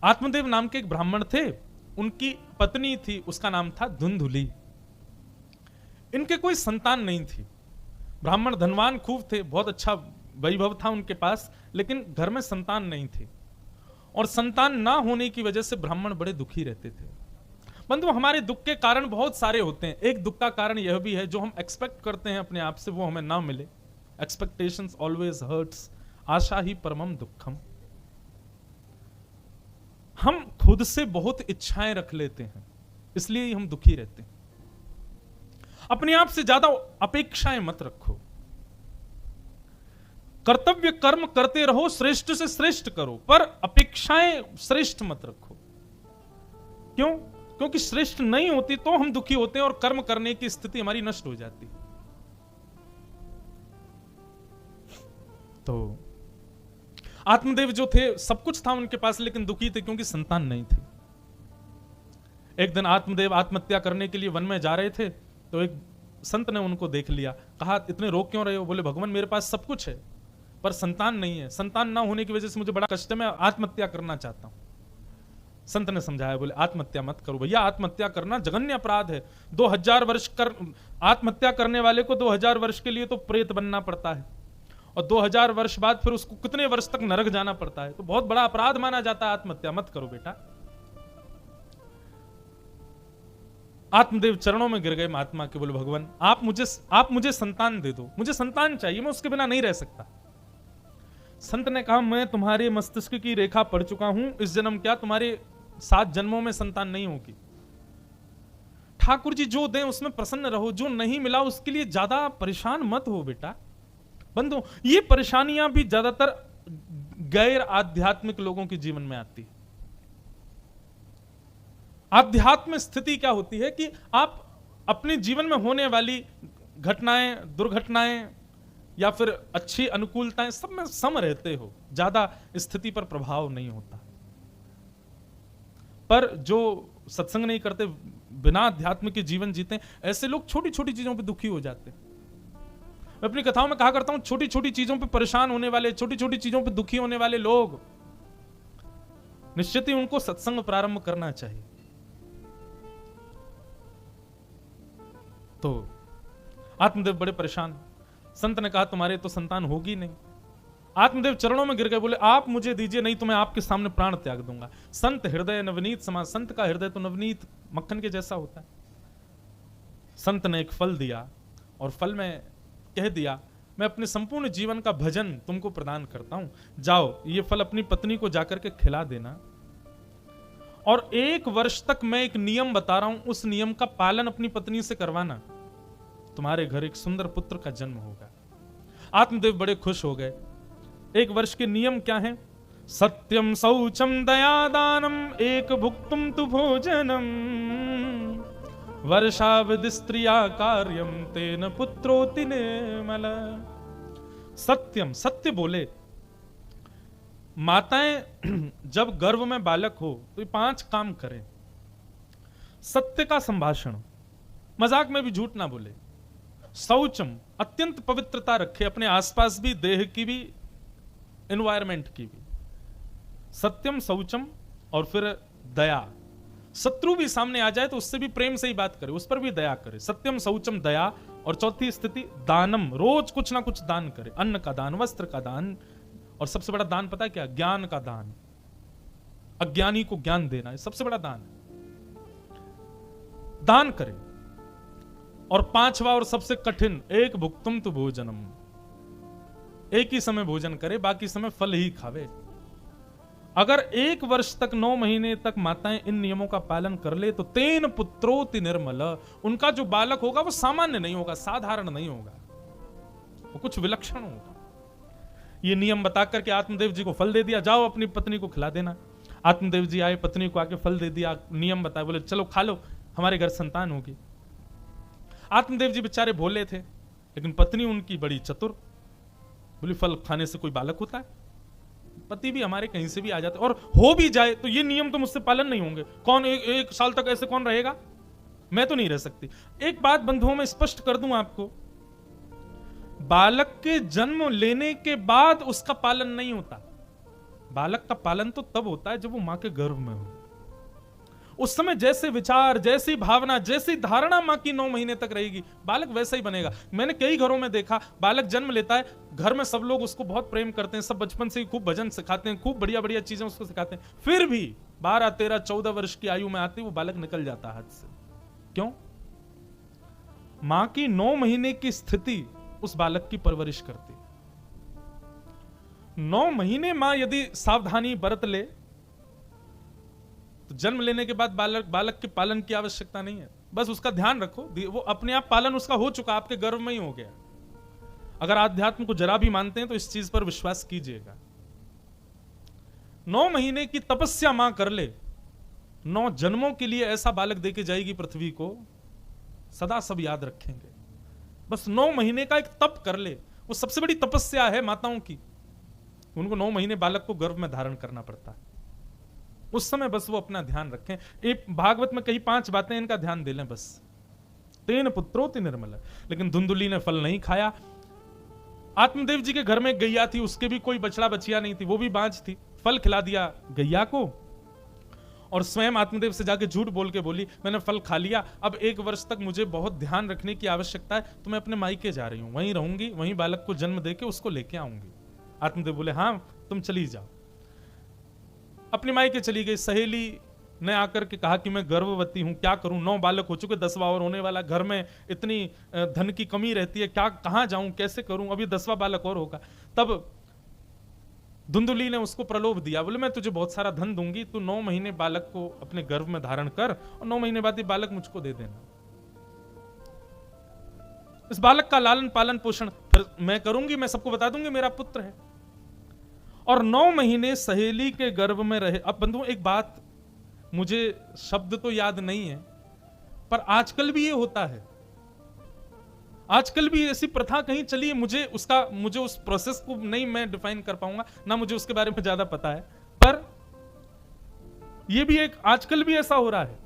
आत्मदेव नाम के एक ब्राह्मण थे, उनकी पत्नी थी, उसका नाम था धुंधुली। इनके कोई संतान नहीं थी। ब्राह्मण धनवान खूब थे, बहुत अच्छा वैभव था उनके पास, लेकिन घर में संतान नहीं थी। और संतान ना होने की वजह से ब्राह्मण बड़े दुखी रहते थे। बंधु, हमारे दुख के कारण बहुत सारे होते हैं। एक दुख का कारण यह भी है, जो हम एक्सपेक्ट करते हैं अपने आप से वो हमें ना मिले। एक्सपेक्टेशंस ऑलवेज हर्ट्स, आशा ही परमम दुखम। हम खुद से बहुत इच्छाएं रख लेते हैं, इसलिए ही हम दुखी रहते हैं। अपने आप से ज्यादा अपेक्षाएं मत रखो। कर्तव्य कर्म करते रहो, श्रेष्ठ से श्रेष्ठ करो, पर अपेक्षाएं श्रेष्ठ मत रखो। क्यों? क्योंकि श्रेष्ठ नहीं होती तो हम दुखी होते हैं और कर्म करने की स्थिति हमारी नष्ट हो जाती। तो आत्मदेव जो थे, सब कुछ था उनके पास, लेकिन दुखी थे क्योंकि संतान नहीं थी। एक दिन आत्मदेव आत्महत्या करने के लिए वन में जा रहे थे, तो एक संत ने उनको देख लिया। कहा, इतने रोक क्यों रहे हो? बोले, भगवान मेरे पास सब कुछ है पर संतान नहीं है। संतान ना होने की वजह से मुझे बड़ा कष्ट है, मैं आत्महत्या करना चाहता हूं। संत ने समझाया, बोले आत्महत्या मत करो भैया, आत्महत्या करना जघन्य अपराध है। 2000 वर्ष कर आत्महत्या करने वाले को 2000 वर्ष के लिए तो प्रेत बनना पड़ता है, और 2000 वर्ष बाद फिर उसको कितने वर्ष तक नरक जाना पड़ता है। तो बहुत बड़ा अपराध माना जाता है, आत्महत्या मत करो बेटा। आत्मदेव चरणों में गिर गए महात्मा के, बोले भगवान आप मुझे संतान दे दो, मुझे संतान चाहिए, मैं उसके बिना नहीं रह सकता। संत ने कहा, मैं तुम्हारे मस्तिष्क की रेखा पढ़ चुका हूं, इस जन्म क्या तुम्हारे 7 जन्मों में संतान नहीं होगी। ठाकुर जी जो दें उसमें प्रसन्न रहो, जो नहीं मिला उसके लिए ज्यादा परेशान मत हो बेटा। बंधु, ये परेशानियां भी ज्यादातर गैर आध्यात्मिक लोगों के जीवन में आती है। आध्यात्म स्थिति क्या होती है कि आप अपने जीवन में होने वाली घटनाएं, दुर्घटनाएं या फिर अच्छी अनुकूलताएं सब में सम रहते हो, ज्यादा स्थिति पर प्रभाव नहीं होता। पर जो सत्संग नहीं करते, बिना अध्यात्म के जीवन जीते, ऐसे लोग छोटी छोटी चीजों पे दुखी हो जाते हैं। मैं अपनी कथाओं में कहा करता हूं, छोटी छोटी चीजों पे परेशान होने वाले, छोटी छोटी चीजों पे दुखी होने वाले लोग, निश्चित ही उनको सत्संग प्रारंभ करना चाहिए। तो आत्मदेव बड़े परेशान। संत ने कहा, तुम्हारे तो संतान होगी नहीं। आत्मदेव चरणों में गिर गए, बोले आप मुझे दीजिए, नहीं तो मैं आपके सामने प्राण त्याग दूंगा। संत हृदय नवनीत समा, संत का हृदय तो नवनीत मक्खन के जैसा होता है। संत ने एक फल दिया और फल में कह दिया, मैं अपने संपूर्ण जीवन का भजन तुमको प्रदान करता हूं, जाओ ये फल अपनी पत्नी को जाकर के खिला देना, और 1 वर्ष तक मैं एक नियम बता रहा हूं, उस नियम का पालन अपनी पत्नी से करवाना, तुम्हारे घर एक सुंदर पुत्र का जन्म होगा। आत्मदेव बड़े खुश हो गए। 1 वर्ष के नियम क्या हैं? सत्यम शौचम दयादानम एक भुक्तुम तु भोजनम वर्षावधि स्त्रिया कार्यम तेन पुत्रोति निर्मल। सत्यम, सत्य बोले। माताएं जब गर्भ में बालक हो तो ये 5 काम करें। सत्य का संभाषण, मजाक में भी झूठ ना बोले। शौचम, अत्यंत पवित्रता रखे, अपने आसपास भी, देह की भी, एनवायरमेंट की भी। सत्यम, शौचम, और फिर दया। शत्रु भी सामने आ जाए तो उससे भी प्रेम से ही बात करे, उस पर भी दया करे। सत्यम, शौचम, दया। और चौथी स्थिति दानम, रोज कुछ ना कुछ दान करे। अन्न का दान, वस्त्र का दान, और सबसे बड़ा दान पता है क्या? ज्ञान का दान। अज्ञानी को ज्ञान देना, सबसे बड़ा दान है। दान करे। और 5वां और सबसे कठिन, एक भुक्तुम तु भोजनम, एक ही समय भोजन करे, बाकी समय फल ही खावे। अगर 1 वर्ष तक, 9 महीने तक माताएं इन नियमों का पालन कर ले तो तेन पुत्रोति निर्मल, उनका जो बालक होगा वो सामान्य नहीं होगा, साधारण नहीं होगा, वो कुछ विलक्षण होगा। ये नियम बता करके आत्मदेव जी को फल दे दिया, जाओ अपनी पत्नी को खिला देना। आत्मदेव जी आए, पत्नी को आके फल दे दिया, नियम बताया, बोले चलो खा लो, हमारे घर संतान होगी। आत्मदेव जी बेचारे भोले थे, लेकिन पत्नी उनकी बड़ी चतुर, बोली फल खाने से कोई बालक होता है? पति भी हमारे कहीं से भी आ जाते, और हो भी जाए तो ये नियम तो मुझसे पालन नहीं होंगे। कौन एक साल तक ऐसे कौन रहेगा? मैं तो नहीं रह सकती। एक बात बंधुओं में स्पष्ट कर दूं आपको, बालक के जन्म लेने के बाद उसका पालन नहीं होता। बालक का पालन तो तब होता है जब वो मां के गर्भ में हो। उस समय जैसे विचार, जैसी भावना, जैसी धारणा मां की 9 महीने तक रहेगी, बालक वैसा ही बनेगा। मैंने कई घरों में देखा, बालक जन्म लेता है, घर में सब लोग उसको बहुत प्रेम करते हैं, सब बचपन से ही खूब भजन सिखाते हैं, खूब बढ़िया बढ़िया चीजें उसको सिखाते हैं, फिर भी 12, 13, 14 वर्ष की आयु में आती वो बालक निकल जाता हाथ से। क्यों? मां की 9 महीने की स्थिति उस बालक की परवरिश करती। 9 महीने मां यदि सावधानी बरत ले तो जन्म लेने के बाद बालक के पालन की आवश्यकता नहीं है, बस उसका ध्यान रखो, वो अपने आप पालन उसका हो चुका, आपके गर्भ में ही हो गया। अगर आध्यात्म को जरा भी मानते हैं तो इस चीज पर विश्वास कीजिएगा। 9 महीने की तपस्या मां कर ले, 9 जन्मों के लिए ऐसा बालक देके जाएगी पृथ्वी को, सदा सब याद रखेंगे। बस 9 महीने का एक तप कर ले, वो सबसे बड़ी तपस्या है माताओं की। उनको 9 महीने बालक को गर्भ में धारण करना पड़ता है। उस समय बस वो अपना ध्यान रखें। एक भागवत में कही 5 बातें, इनका ध्यान दे लें बस। तेन पुत्रोति निर्मल। लेकिन धुंधुली ने फल नहीं खाया। आत्मदेव जी के घर में गैया थी, उसके भी कोई बछड़ा बछिया नहीं थी, वो भी बांझ थी। फल खिला दिया गैया को और स्वयं आत्मदेव से जाके झूठ बोल के बोली मैंने फल खा लिया, अब 1 वर्ष तक मुझे बहुत ध्यान रखने की आवश्यकता है, तो मैं अपने मायके जा रही हूं, वहीं रहूंगी, वहीं बालक को जन्म देके उसको लेके आऊंगी। आत्मदेव बोले हाँ तुम चली जाओ। अपनी मायके चली गई। सहेली ने आकर के कहा कि मैं गर्भवती हूं, क्या करूं, 9 बालक हो चुके, 10वां और होने वाला, घर में इतनी धन की कमी रहती है, क्या कहां जाऊं, कैसे करूं, अभी 10वां बालक और होगा। तब धुंधुली ने उसको प्रलोभ दिया, बोले मैं तुझे बहुत सारा धन दूंगी, तू 9 महीने बालक को अपने गर्भ में धारण कर और 9 महीने बाद ये बालक मुझको दे देना। इस बालक का लालन पालन पोषण फिर मैं करूंगी, मैं सबको बता दूंगी मेरा पुत्र है। और 9 महीने सहेली के गर्भ में रहे। अब बंधुओं एक बात, मुझे शब्द तो याद नहीं है, पर आजकल भी ये होता है, आजकल भी ऐसी प्रथा कहीं चली है, मुझे उस प्रोसेस को नहीं मैं डिफाइन कर पाऊंगा, ना मुझे उसके बारे में ज्यादा पता है, पर ये भी एक आजकल भी ऐसा हो रहा है।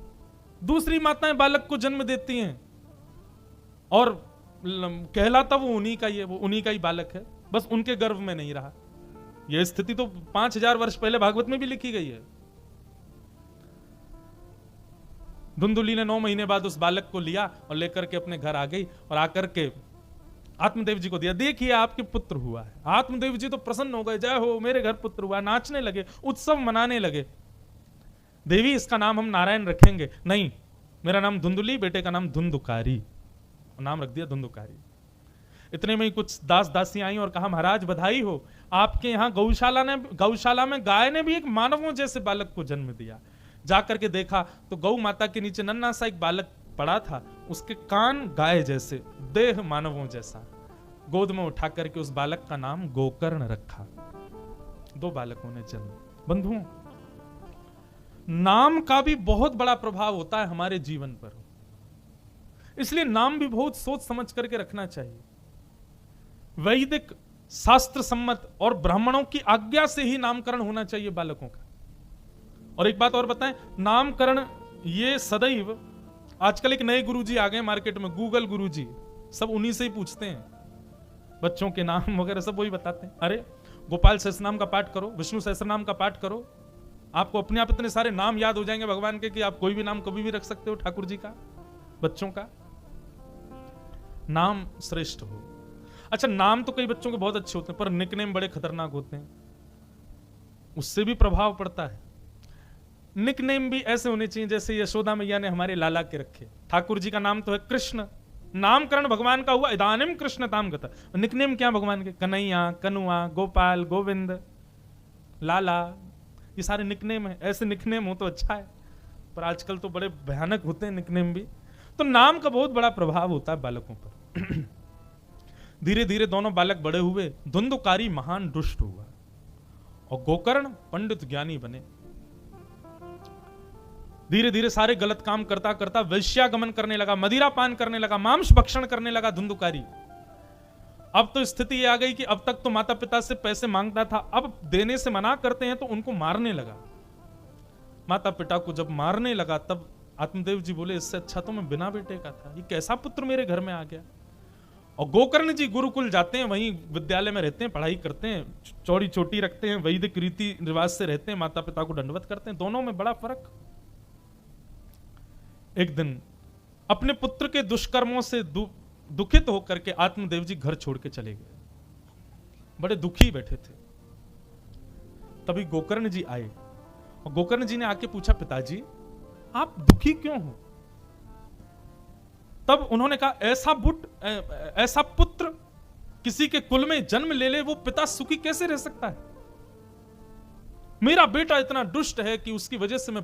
दूसरी माताएं बालक को जन्म देती हैं और कहलाता वो उन्हीं का ही है, वो उन्हीं का ही बालक है, बस उनके गर्भ में नहीं रहा। यह स्थिति तो 5000 वर्ष पहले भागवत में भी लिखी गई है। धुंधुली ने 9 महीने बाद उस बालक को लिया और लेकर के अपने घर आ गई और आकर के आत्मदेव जी को दिया, देखिए आपके पुत्र हुआ है। आत्मदेव जी तो प्रसन्न हो गए, जय हो मेरे घर पुत्र हुआ, नाचने लगे, उत्सव मनाने लगे। देवी इसका नाम हम नारायण रखेंगे। नहीं, मेरा नाम धुंधुली, बेटे का नाम धुंधुकारी, नाम रख दिया धुंधुकारी। इतने में ही कुछ दास दासियां आई और कहा महाराज बधाई हो, आपके यहाँ गौशाला में गाय ने भी एक मानवों जैसे बालक को जन्म दिया। जाकर के देखा तो गौ माता के नीचे नन्हा सा एक बालक पड़ा था, उसके कान गाय जैसे, देह मानवों जैसा। गोद में उठा करके उस बालक का नाम गोकर्ण रखा। 2 बालकों ने जन्म। बंधुओं, नाम का भी बहुत बड़ा प्रभाव होता है हमारे जीवन पर, इसलिए नाम भी बहुत सोच समझ करके रखना चाहिए। वैदिक शास्त्र सम्मत और ब्राह्मणों की आज्ञा से ही नामकरण होना चाहिए बालकों का। और एक बात और बताएं, नामकरण ये सदैव, आजकल एक नए गुरुजी आ गए मार्केट में, गूगल गुरुजी, सब उन्हीं से ही पूछते हैं बच्चों के नाम वगैरह, सब वही बताते हैं। अरे गोपाल सहस्रनाम का पाठ करो, विष्णु सहस्रनाम का पाठ करो, आपको अपने आप इतने सारे नाम याद हो जाएंगे भगवान के कि आप कोई भी नाम कभी भी रख सकते हो ठाकुर जी का, बच्चों का। नाम श्रेष्ठ हो। अच्छा, नाम तो कई बच्चों के बहुत अच्छे होते हैं, पर निकनेम बड़े खतरनाक होते हैं, उससे भी प्रभाव पड़ता है। निकनेम भी ऐसे होने चाहिए जैसे यशोदा मैया ने हमारे लाला के रखे। ठाकुर जी का नाम तो है कृष्ण, नामकरण भगवान का हुआ, इदानीम कृष्ण ताम गता। निकनेम क्या भगवान के? कन्हैया, कनुआ, गोपाल, गोविंद, लाला, ये सारे निकनेम है। ऐसे निकनेम हो तो अच्छा है, पर आजकल तो बड़े भयानक होते हैं निकनेम भी। तो नाम का बहुत बड़ा प्रभाव होता है बालकों पर। धीरे धीरे दोनों बालक बड़े हुए। धुंधुकारी महान दुष्ट हुआ और गोकर्ण पंडित ज्ञानी बने। धीरे धीरे सारे गलत काम करता करता वैश्यागमन करने लगा, मदिरा पान करने लगा, मांस भक्षण करने लगा धुंधुकारी। अब तो स्थिति ये आ गई कि अब तक तो माता पिता से पैसे मांगता था, अब देने से मना करते हैं तो उनको मारने लगा। माता पिता को जब मारने लगा तब आत्मदेव जी बोले इससे अच्छा तो मैं बिना बेटे का था, ये कैसा पुत्र मेरे घर में आ गया। और गोकर्ण जी गुरुकुल जाते हैं, वहीं विद्यालय में रहते हैं, पढ़ाई करते हैं, चौड़ी चोटी रखते हैं, वैदिक रीति रिवाज से रहते हैं, माता पिता को दंडवत करते हैं, दोनों में बड़ा फर्क। एक दिन अपने पुत्र के दुष्कर्मों से दुखित होकर के आत्मदेव जी घर छोड़ के चले गए, बड़े दुखी बैठे थे। तभी गोकर्ण जी आए और गोकर्ण जी ने आके पूछा, पिताजी आप दुखी क्यों हो? तब उन्होंने कहा, ऐसा पुत्र किसी के कुल में जन्म ले ले, वो पिता सुखी कैसे रह सकता है? मेरा बेटा इतना दुष्ट है कि उसकी वजह से मैं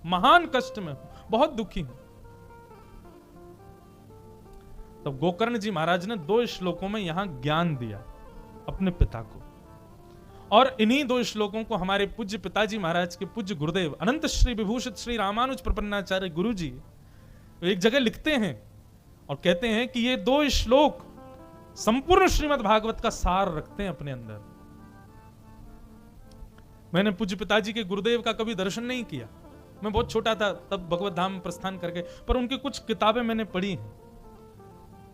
महान कष्ट में हूं, बहुत दुखी हूं। तब गोकर्ण जी महाराज ने 2 श्लोकों में यहां ज्ञान दिया अपने पिता को, और इन्हीं 2 श्लोकों को हमारे पूज्य पिताजी महाराज के पूज्य गुरुदेव अनंत श्री विभूषित श्री रामानुज प्रपन्नाचार्य गुरु जी एक जगह लिखते हैं और कहते हैं कि ये 2 श्लोक संपूर्ण श्रीमद् भागवत का सार रखते हैं अपने अंदर। मैंने पूज्य पिताजी के गुरुदेव का कभी दर्शन नहीं किया, मैं बहुत छोटा था तब भगवत धाम प्रस्थान करके, पर उनकी कुछ किताबें मैंने पढ़ी हैं।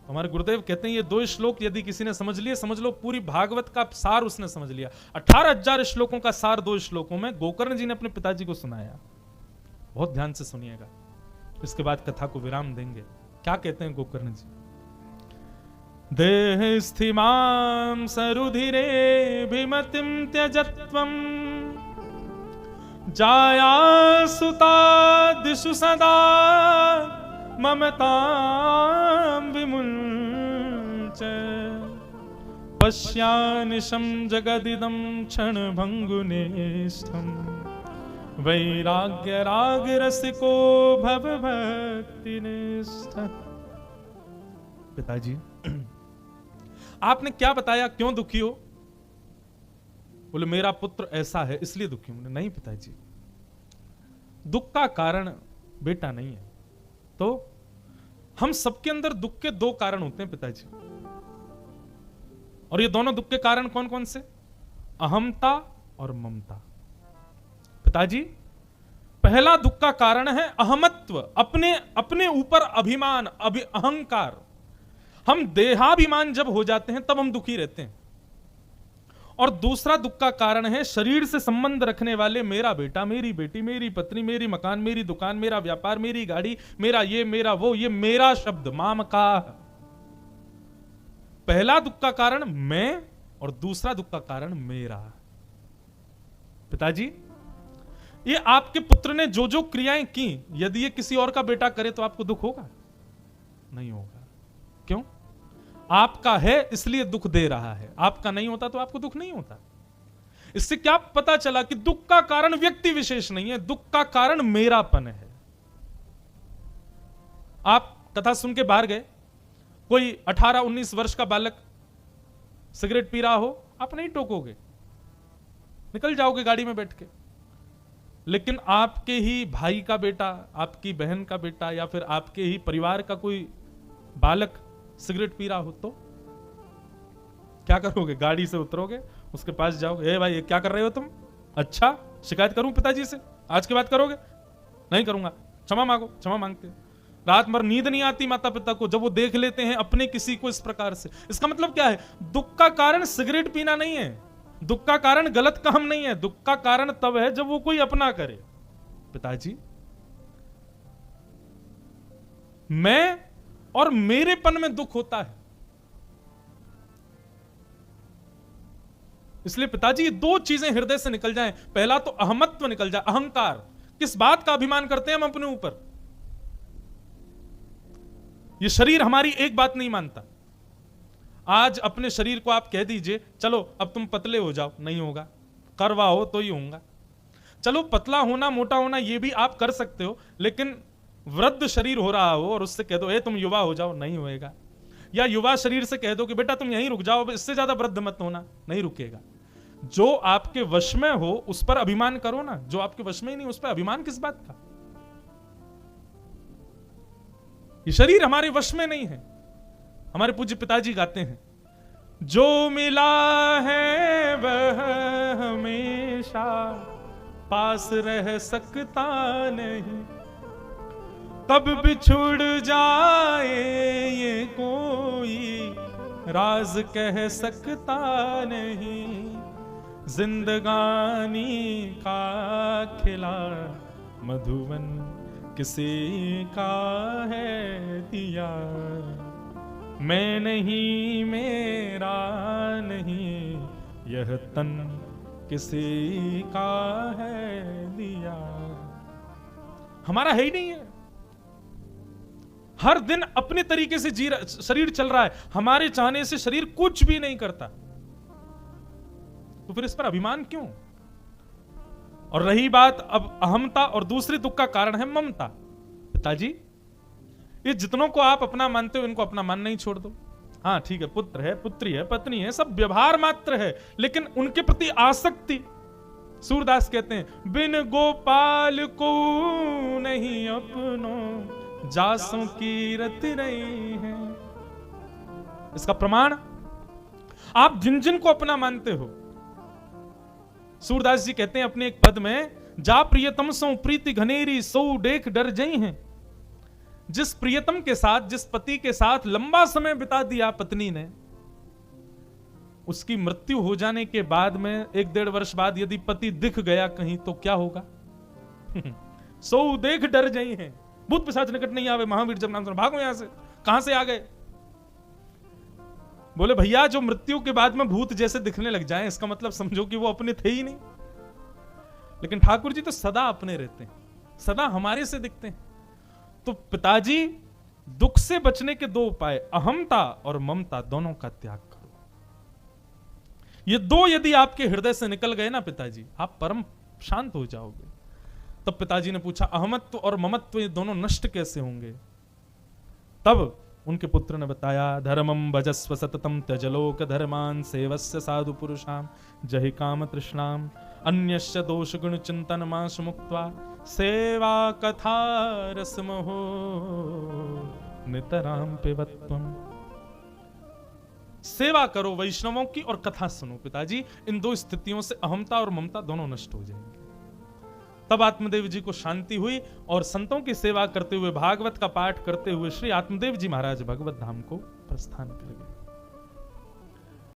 हमारे गुरुदेव कहते हैं ये 2 श्लोक यदि किसी ने समझ लिए, समझ लो पूरी भागवत का सार उसने समझ लिया। 18,000 श्लोकों का सार 2 श्लोकों में गोकर्ण जी ने अपने पिताजी को सुनाया। बहुत ध्यान से सुनिएगा, इसके बाद कथा को विराम देंगे। क्या कहते हैं गोकर्ण जी? देह स्थिमां सरुधिरे भीमतिं त्यजत्वं जाया सुतादिषु सदा ममतां विमुञ्च पश्यानिशं जगदिदं क्षणभङ्गुनिष्ठं वैराग्य राग रसिको भव भक्तिनिष्ठ। पिताजी आपने क्या बताया, क्यों दुखी हो? बोले मेरा पुत्र ऐसा है इसलिए दुखी हूं। नहीं पिताजी, दुख का कारण बेटा नहीं है, तो हम सबके अंदर दुख के 2 कारण होते हैं पिताजी, और ये दोनों दुख के कारण कौन कौन से? अहमता और ममता। पिताजी पहला दुख का कारण है अहमत्व, अपने ऊपर अभिमान, अहंकार। हम देहाभिमान जब हो जाते हैं तब हम दुखी रहते हैं। और दूसरा दुख का कारण है शरीर से संबंध रखने वाले, मेरा बेटा, मेरी बेटी, मेरी पत्नी, मेरी मकान, मेरी दुकान, मेरा व्यापार, मेरी गाड़ी, मेरा ये, मेरा वो, ये मेरा शब्द, माम का। पहला दुख का कारण मैं और दूसरा दुख का कारण मेरा। पिताजी ये आपके पुत्र ने जो जो क्रियाएं की, यदि ये किसी और का बेटा करे तो आपको दुख होगा? नहीं होगा। क्यों? आपका है इसलिए दुख दे रहा है, आपका नहीं होता तो आपको दुख नहीं होता। इससे क्या पता चला कि दुख का कारण व्यक्ति विशेष नहीं है, दुख का कारण मेरापन है। आप कथा सुन के बाहर गए, कोई 18-19 वर्ष का बालक सिगरेट पी रहा हो, आप नहीं टोकोगे, निकल जाओगे गाड़ी में बैठ के। लेकिन आपके ही भाई का बेटा, आपकी बहन का बेटा, या फिर आपके ही परिवार का कोई बालक सिगरेट पी रहा हो तो क्या करोगे? गाड़ी से उतरोगे, उसके पास जाओगे, ए भाई ये क्या कर रहे हो तुम? अच्छा शिकायत करूं पिताजी से? आज के बाद करोगे? नहीं करूंगा। क्षमा मांगो। क्षमा मांगते। रात भर नींद नहीं आती माता पिता को जब वो देख लेते हैं अपने किसी को इस प्रकार से। इसका मतलब क्या है? दुख का कारण सिगरेट पीना नहीं है, दुख का कारण गलत काम नहीं है, दुख का कारण तब है जब वो कोई अपना करे। पिताजी मैं और मेरेपन में दुख होता है। इसलिए पिताजी ये 2 चीजें हृदय से निकल जाएं। पहला तो अहमत्व निकल जाए, अहंकार। किस बात का अभिमान करते हैं हम अपने ऊपर? ये शरीर हमारी एक बात नहीं मानता। आज अपने शरीर को आप कह दीजिए चलो अब तुम पतले हो जाओ, नहीं होगा। करवाओ तो ही होगा। चलो पतला होना, मोटा होना ये भी आप कर सकते हो, लेकिन वृद्ध शरीर हो रहा हो और उससे कह दो ए तुम युवा हो जाओ, नहीं होएगा। या युवा शरीर से कह दो कि बेटा तुम यहीं रुक जाओ, इससे ज्यादा वृद्ध मत होना, नहीं रुकेगा। जो आपके वश में हो उस पर अभिमान करो ना, जो आपके वश में ही नहीं उस पर अभिमान किस बात का? ये शरीर हमारे वश में नहीं है। हमारे पूज्य पिताजी गाते हैं, जो मिला है वह हमेशा पास रह सकता नहीं, कब बिछुड़ जाए ये कोई राज कह सकता नहीं, जिंदगानी का खिला मधुवन किसी का है दिया। मैं नहीं मेरा नहीं, यह तन किसी का है दिया। हमारा है ही नहीं है। हर दिन अपने तरीके से जी शरीर चल रहा है, हमारे चाहने से शरीर कुछ भी नहीं करता, तो फिर इस पर अभिमान क्यों? और रही बात अब अहमता और दूसरे दुख का कारण है ममता। पिताजी, ये जितनों को आप अपना मानते हो इनको अपना मानना ही छोड़ दो। हाँ ठीक है, पुत्र है, पुत्री है, पत्नी है, सब व्यवहार मात्र है, लेकिन उनके प्रति आसक्ति। सूरदास कहते हैं, बिन गोपाल को नहीं अपनों, जासों की रत नहीं है। इसका प्रमाण आप जिन जिन को अपना मानते हो, सूरदास जी कहते हैं अपने एक पद में, जा प्रियतम सो प्रीति घनेरी, सो देख डर जई हैं। जिस प्रियतम के साथ, जिस पति के साथ लंबा समय बिता दिया पत्नी ने, उसकी मृत्यु हो जाने के बाद में 1-1.5 वर्ष बाद यदि पति दिख गया कहीं तो क्या होगा? सो देख डर जाई हैं, भूत पिशाच निकट नहीं आवे, महावीर जब नाम सुना भागो यहां से। कहां से आ गए? बोले भैया, जो मृत्यु के बाद में भूत जैसे दिखने लग जाएं, इसका मतलब समझो कि वो अपने थे ही नहीं। लेकिन ठाकुर जी तो सदा अपने रहते हैं, सदा हमारे से दिखते हैं। तो पिताजी, दुख से बचने के 2 उपाय, अहमता और ममता, दोनों का त्याग करो। ये 2 यदि आपके हृदय से निकल गए ना पिताजी, आप परम शांत हो जाओगे। तब पिताजी ने पूछा, अहमत्व और ममत्व ये दोनों नष्ट कैसे होंगे? तब उनके पुत्र ने बताया, धर्मम भजस्व सततम त्यजलोक धर्मान, सेवस्य साधु पुरुषाम जहि काम तृष्णाम, अन्यस्य दोष गुण चिंतन मास मुक्त्वा, सेवा कथा रसमहो नितराम पिबत्वम। सेवा करो वैष्णवों की और कथा सुनो पिताजी। इन 2 स्थितियों से अहमता और ममता दोनों नष्ट हो जाएंगे। तब आत्मदेव जी को शांति हुई और संतों की सेवा करते हुए, भागवत का पाठ करते हुए श्री आत्मदेव जी महाराज भगवत धाम को प्रस्थान कर गए।